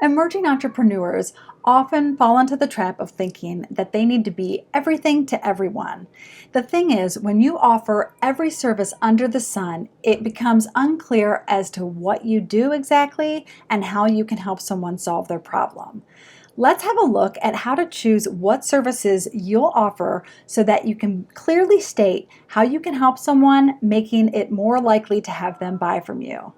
Emerging entrepreneurs often fall into the trap of thinking that they need to be everything to everyone. The thing is, when you offer every service under the sun, it becomes unclear as to what you do exactly and how you can help someone solve their problem. Let's have a look at how to choose what services you'll offer so that you can clearly state how you can help someone, making it more likely to have them buy from you.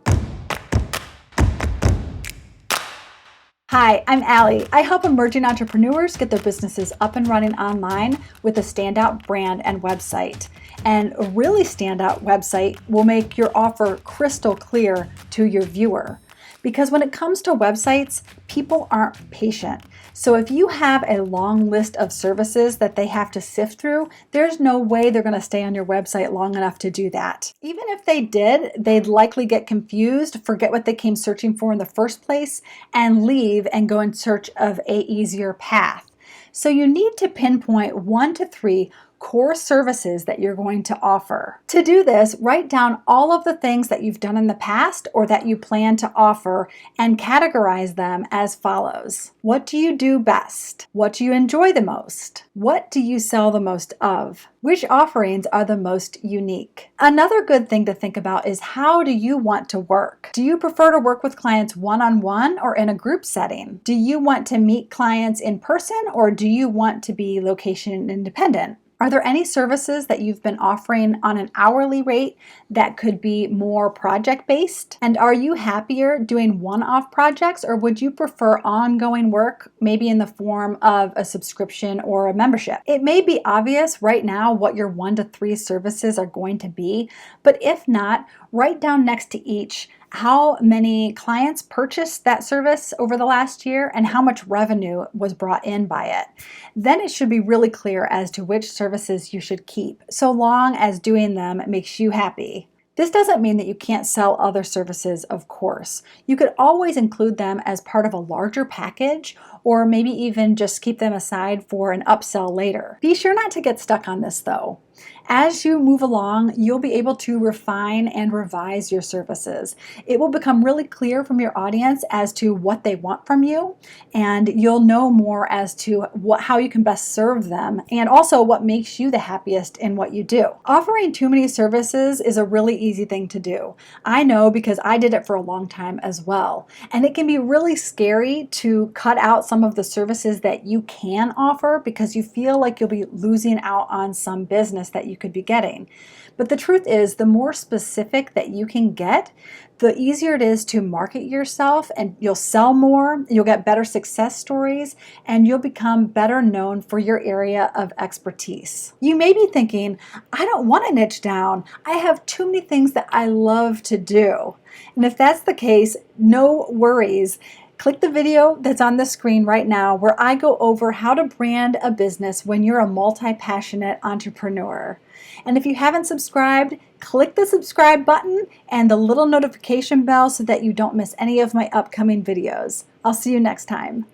Hi, I'm Alli. I help emerging entrepreneurs get their businesses up and running online with a standout brand and website. And a really standout website will make your offer crystal clear to your viewer. Because when it comes to websites, people aren't patient. So if you have a long list of services that they have to sift through, there's no way they're going to stay on your website long enough to do that. Even if they did, they'd likely get confused, forget what they came searching for in the first place, and leave and go in search of an easier path. So you need to pinpoint 1 to 3 core services that you're going to offer. To do this, write down all of the things that you've done in the past or that you plan to offer and categorize them as follows. What do you do best? What do you enjoy the most? What do you sell the most of? Which offerings are the most unique? Another good thing to think about is, how do you want to work? Do you prefer to work with clients one-on-one or in a group setting? Do you want to meet clients in person, or do you want to be location independent? Are there any services that you've been offering on an hourly rate that could be more project-based? And are you happier doing one-off projects, or would you prefer ongoing work, maybe in the form of a subscription or a membership? It may be obvious right now what your 1 to 3 services are going to be, but if not, write down next to each how many clients purchased that service over the last year and how much revenue was brought in by it. Then it should be really clear as to which services you should keep, so long as doing them makes you happy. This doesn't mean that you can't sell other services, of course. You could always include them as part of a larger package, or maybe even just keep them aside for an upsell later. Be sure not to get stuck on this though. As you move along, you'll be able to refine and revise your services. It will become really clear from your audience as to what they want from you, and you'll know more as to how you can best serve them, and also what makes you the happiest in what you do. Offering too many services is a really easy thing to do. I know, because I did it for a long time as well. And it can be really scary to cut out some of the services that you can offer because you feel like you'll be losing out on some business that you could be getting. But the truth is, the more specific that you can get, the easier it is to market yourself, and you'll sell more, you'll get better success stories, and you'll become better known for your area of expertise. You may be thinking, I don't want to niche down. I have too many things that I love to do. And if that's the case, no worries. Click the video that's on the screen right now where I go over how to brand a business when you're a multi-passionate entrepreneur. And if you haven't subscribed, click the subscribe button and the little notification bell so that you don't miss any of my upcoming videos. I'll see you next time.